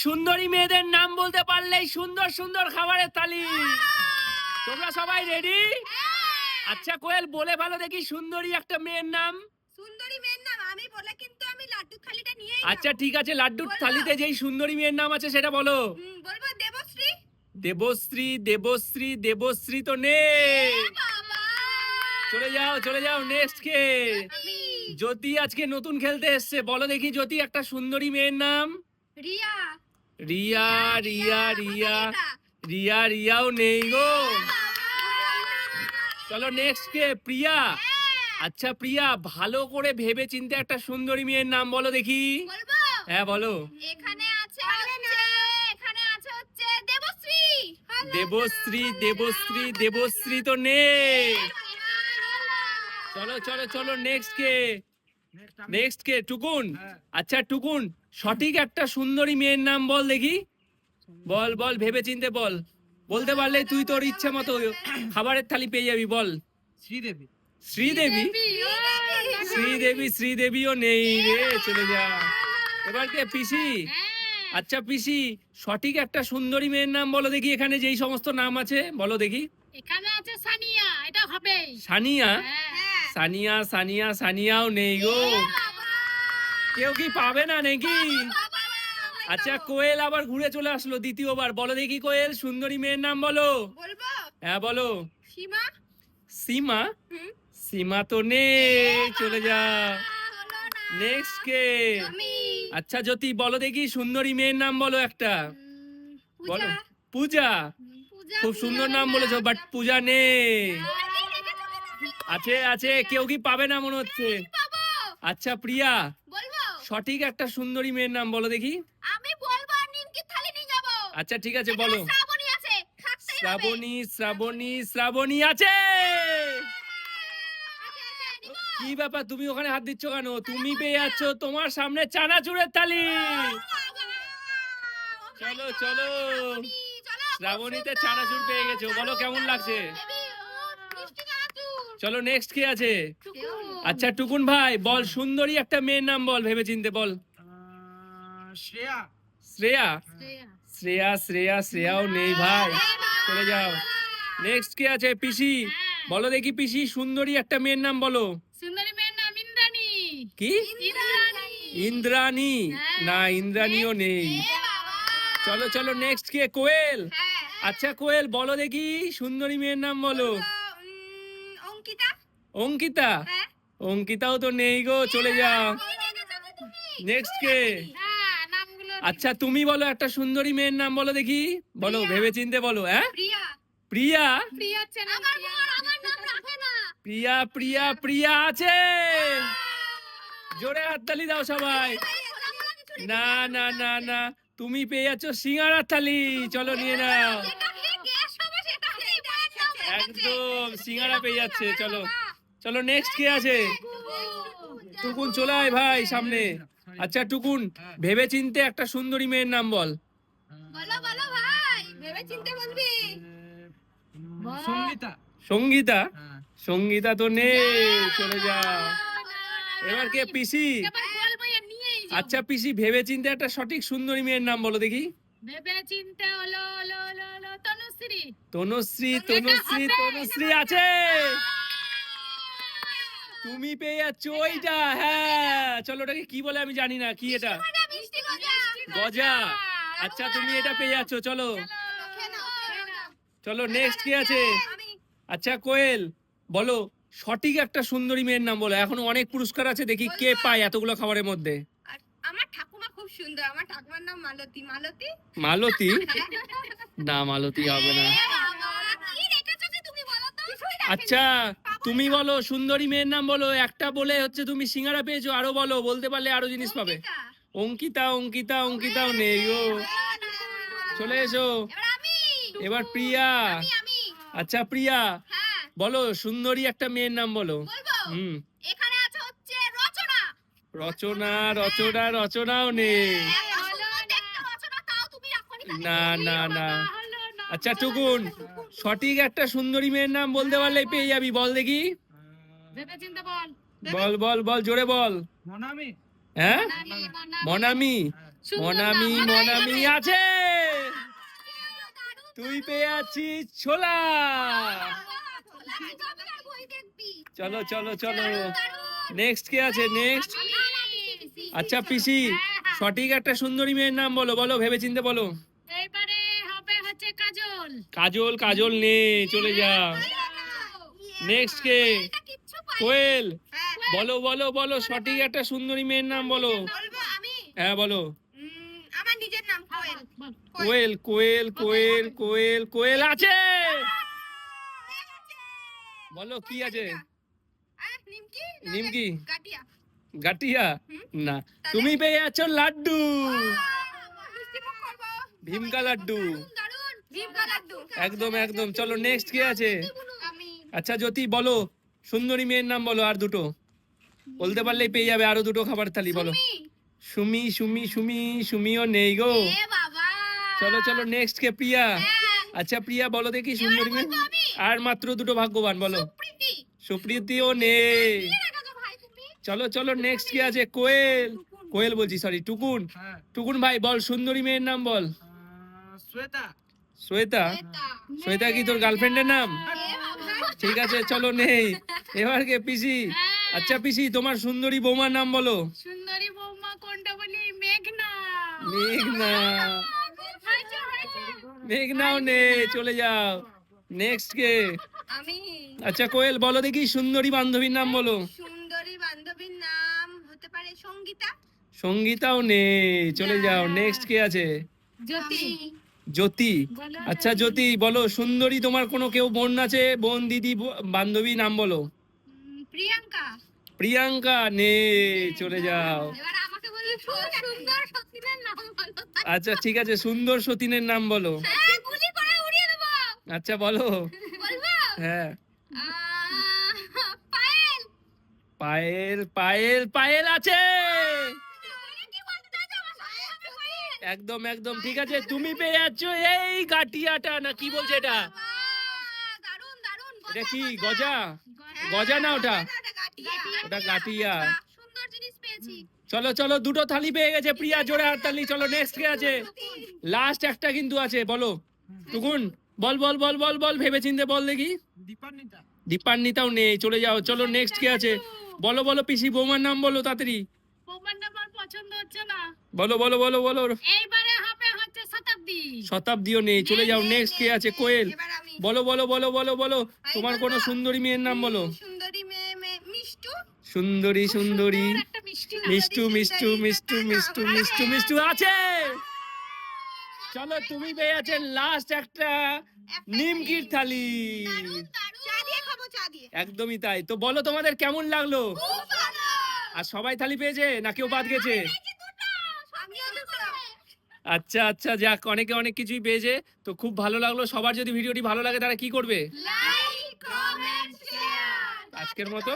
সুন্দরী মেয়েদের নাম বলতে পারলেই সুন্দর সুন্দর খাবারের থালি। তোমরা সবাই রেডি? আচ্ছা কোয়েল বলে ভালো দেখি সুন্দরী একটা মেয়ের নাম। সুন্দরী মেয়ের নাম আমি বলে কিন্তু আমি লাড্ডুর থালিটা নিয়েই আচ্ছা ঠিক আছে, লাড্ডুর থালিতে যেই সুন্দরী মেয়ের নাম আছে সেটা বলো। বলবো দেবশ্রী। দেবশ্রী দেবশ্রী দেবশ্রী তো নেই। বাবা চলে যাও নেক্সট কে? আমি জ্যোতি আজকে নতুন খেলতে এসছে, বলো দেখি জ্যোতি একটা সুন্দরী মেয়ের নাম। রিয়া। রিয়া রিয়া রিয়া এটা। রিয়া রিয়াও নেই গো। চলো নেক্সট কে? প্রিয়া। আচ্ছা প্রিয়া ভালো করে ভেবে চিন্তে একটা সুন্দরী মেয়ের নাম বলো দেখি। বলবো হ্যাঁ বলো। এখানে আছে হচ্ছে দেবশ্রী। দেবশ্রী দেবশ্রী দেবশ্রী তো নেই। চলো নেক্সট কে? টুকুন। আচ্ছা টুকুন সঠিক একটা সুন্দরী মেয়ের নাম বল দেখি। বল ভেবে চিনতে বল। বলতে পারলে তুই তোর ইচ্ছা মতো খাবারের থালি পেয়ে যাবি। বল। শ্রীদেবী। শ্রীদেবী শ্রীদেবীও নেই রে, চলে যা। এবার কে? পিসি। আচ্ছা পিসি সঠিক একটা সুন্দরী মেয়ের নাম বলো দেখি, এখানে যেই সমস্ত নাম আছে বলো দেখি। এখানে আছে সানিয়া, এটা হবে সানিয়া। হ্যাঁ। সানিয়াও নেই গো। কেউ কি পাবে না নাকি? আচ্ছা কোয়েল আবার ঘুরে চলে আসলো দ্বিতীয়বার, বলো দেখি কোয়েল সুন্দরী মেয়ের নাম বলো। বলবো হ্যাঁ বলো। সীমা। সীমা। হুম। সীমা তো নেই, চলে যা। নেক্সট কে? আমি আচ্ছা জ্যোতি বলো দেখি সুন্দরী মেয়ের নাম বলো একটা। বলো। পূজা। পূজা। খুব সুন্দর নাম বলেছো, বাট পূজা নেই। আছে কেউ কি পাবে না মনে হচ্ছে। আচ্ছা প্রিয়া বলবো সঠিক একটা সুন্দরী মেয়ের নাম বলো দেখি। আমি বলবো আর নিমকি থালি নিয়ে যাবো। আচ্ছা ঠিক আছে বলো। শ্রাবণী আছে, থাকতেই হবে। শ্রাবণী আছে। কি ব্যাপার তুমি ওখানে হাত দিচ্ছ কেন? তুমি পেয়ে যাচ্ছ তোমার সামনে চানাচুরের থালি। চলো শ্রাবণীতে চানাচুর পেয়ে গেছো, বলো কেমন লাগছে। চলো নেক্সট কে আছে? আচ্ছা টুকুন ভাই বল সুন্দরী একটা মেয়ের নাম বল, ভেবে চিনতে বল। শ্রেয়া। শ্রেয়াও নেই ভাই, চলে যাও। নেক্সট কে আছে? পিসি। বলো দেখি পিসি সুন্দরী একটা মেয়ের নাম বলো। সুন্দরী মেয়ের নাম ইন্দ্রাণী। কি? ইন্দ্রাণী? না ইন্দ্রাণীও নেই। চলো নেক্সট কে? কোয়েল। আচ্ছা কোয়েল বলো দেখি সুন্দরী মেয়ের নাম বলো। অঙ্কিতা। অঙ্কিতাও তো নেই গো, চলে যাও। নেক্সট কে? আচ্ছা তুমি বলো একটা সুন্দরী মেয়ের নাম বলো দেখি। বলো ভেবে চিনতে বলো। হ্যাঁ প্রিয়া। প্রিয়া আছে। জোরে হাততালি দাও সবাই। না তুমি পেয়ে যাচ্ছ সিঙ্গারার থালি, চলো নিয়ে নাও। একদম সিঙ্গারা পেয়ে যাচ্ছে। চলো নেক্সট কে আছে? টুকুন চলে আয় ভাই সামনে। আচ্ছা টুকুন ভেবে চিনতে একটা সুন্দরী মেয়ের নাম বল। বলো ভাই, ভেবে চিন্তে বলবি। সঙ্গীতা। সঙ্গীতা তো নেই, চলে যা। এবার কে? পিসি। আচ্ছা পিসি ভেবে চিনতে একটা সঠিক সুন্দরী মেয়ের নাম বলো দেখি। ভেবে চিন্তে হলো তনুশ্রী। তনুশ্রী আছে। তুমি পেয়ে যাচ্ছ ওইটা। হ্যাঁ চলো ওটাকে কি বলে আমি জানি না, কি এটা? গজা। আচ্ছা তুমি এটা পেয়ে যাচ্ছ। চলো নেক্সট কে আছে? আচ্ছা কোয়েল বলো সঠিক একটা সুন্দরী মেয়ের নাম বলো। এখনো অনেক পুরস্কার আছে, দেখি কে পায় এতগুলো খাবারের মধ্যে। আমার ঠাকুমা খুব সুন্দর, আমার ঠাকুমার নাম মালতী। মালতী? না মালতী হবে না। আচ্ছা তুমি বলো সুন্দরী মেয়ের নাম বলো একটা, বলে হচ্ছে তুমি সিঙ্গারা পেয়েছো, আরো বলো, বলতে পারলে আরো জিনিস পাবে। অঙ্কিতাও নেই গো, চলে এসো। এবার প্রিয়া। আচ্ছা প্রিয়া বলো সুন্দরী একটা মেয়ের নাম বলো। এখানে আছে হচ্ছে রচনা। রচনাও নেই। না আচ্ছা টুকুন সঠিক একটা সুন্দরী মেয়ের নাম বলতে পারলে পেয়ে যাবি, বল দেখি। বল জোরে বল। মনামি। হ্যাঁ মনামি। মনামি মনামি আছে, তুই পেয়ে আছিস ছোলা। চলো চলো চলো, নেক্সট কে আছে? নেক্সট আচ্ছা পিসি, সঠিক একটা সুন্দরী মেয়ের নাম বলো, বলো ভেবেচিন্তে বলো। এবারে হবে হচ্ছে কাজল। কাজল, কাজল নেই, চলে যা। নেক্সট কে? কোয়েল। বলো বলো বলো, সঠিক একটা সুন্দরী মেয়ের নাম বলো। বলবো আমি? হ্যাঁ বলো। আমার নিজের নাম কোয়েল। কোয়েল কোয়েল কোয়েল কোয়েল কোয়েল আছে, বলো কি আছে? নিমকি? নিমকি? গাটিয়া। গাটিয়া? না, তুমি পেয়ে আছো লাড্ডু, মিষ্টিমুখ করবো। ভীমকা লাড্ডু। দারুন, ভীমকা লাড্ডু। একদম একদম, চলো নেক্সট কে আছে? আমি। আচ্ছা জ্যোতি বলো, সুন্দরী মেয়ের নাম বলো, আর দুটো বলতে পারলেই পেয়ে যাবে, আরো দুটো খাবার থালি বলো। সুমি সুমি সুমি, সুমিও নেই গো। এ বাবা। চলো চলো নেক্সট কে? প্রিয়া। আচ্ছা প্রিয়া বলো দেখি সুন্দরী মেয়ে, আর মাত্র দুটো ভাগ্যবান বলো। প্রীতি। সুপ্রীতিও নেই। কি রেখেছো ভাই তুমি? চলো চলো নেক্সট কি আছে? কোয়েল, কোয়েল বলছি সরি, টুকুন। হ্যাঁ টুকুন ভাই বল সুন্দরী মেয়ের নাম বল। শ্বেতা। শ্বেতা? শ্বেতা। শ্বেতা কি তোর গার্লফ্রেন্ডের নাম? এ বাবা। ঠিক আছে চলো নেই। এবার কে? পিসি। আচ্ছা পিসি, তোমার সুন্দরী বৌমার নাম বলো। সুন্দরী বৌমা কোনটা বলি? মেঘনা। মেঘনা? হয়েছে, হয়েছে। মেঘনাও নেই, চলে যাও। নেক্সট কে? আমি। আচ্ছা কোয়েল বলো দেখি সুন্দরী বান্ধবীর নাম বলো। সুন্দরী বান্ধবীর নাম হতে পারে সঙ্গীতা। সঙ্গীতাও নেই, চলে যাও। নেক্সট কে আছে? জ্যোতি। জ্যোতি। আচ্ছা জ্যোতি বলো, সুন্দরী তোমার কোনো কেউ বোন আছে? বোন, দিদি, বান্ধবী নাম বলো। প্রিয়াঙ্কা। প্রিয়াঙ্কা নেই, চলে যাও। এবার আমাকে বলি সুন্দর সতীনের নাম বলো। আচ্ছা ঠিক আছে, সুন্দর সতীনের নাম বলো। হ্যাঁ, গুলি করে উড়িয়ে দেবো। আচ্ছা বলো। বলবো? হ্যাঁ। পায়েল। পায়েল পায়েল পায়েল আছে, কি বলতে চাইছো আমার সাথে? পায়েল। একদম একদম ঠিক আছে, তুমি পেয়ে যাচ্ছ এই গাটিয়াটা, না কি বলছে এটা? দারুন দারুন। এটা কি গজা? গজা না ওটা? ওটা গাটিয়া। সুন্দর জিনিস পেয়েছি। চলো চলো, দুটো থালি পেয়ে গেছে প্রিয়া, জোরে হাততালি। চলো নেক্সট কে আছে? লাস্ট একটা কিন্তু আছে, বলো। টুকুন বল বল বল বল বল, ভেবে চিন্তে বল দেখি। দীপান্বিতা। দীপান্বিতাও নেই, চলে যাও। চলো নেক্সট কে আছে? বলো বলো পিসি, বৌমার নাম বলো তাড়াতাড়ি। বৌমার নাম আর পছন্দ হচ্ছে না। বলো বলো বলো বলো। এইবারে হবে হচ্ছে শতাব্দী। শতাব্দীও নেই, চলে যাও। নেক্সট কে আছে? কোয়েল। এবার আমি। বলো বলো বলো বলো বলো, তোমার কোনো সুন্দরী মেয়ের নাম বলো। সুন্দরী মেয়ে মিষ্টু। সুন্দরী সুন্দরী, একটা মিষ্টি মিষ্টু মিষ্টু মিষ্টু মিষ্টু মিষ্টু মিষ্টু আছে। চলো তুমি পেয়ে আছেন লাস্ট একটা নিমকির থালি। চা দিয়ে খাবো, চা দিয়ে। একদমই তাই। তো বলো তোমাদের কেমন লাগলো? খুব ভালো। আর সবাই থালি পেয়েছে না কেউ বাদ গেছে? আমিও দুটো। আচ্ছা আচ্ছা, যাক, অনেকে অনেক কিছুই পেয়েছে। তো খুব ভালো লাগলো। সবার যদি ভিডিওটি ভালো লাগে তারা কি করবে? Like, comment, share. আজকের মতো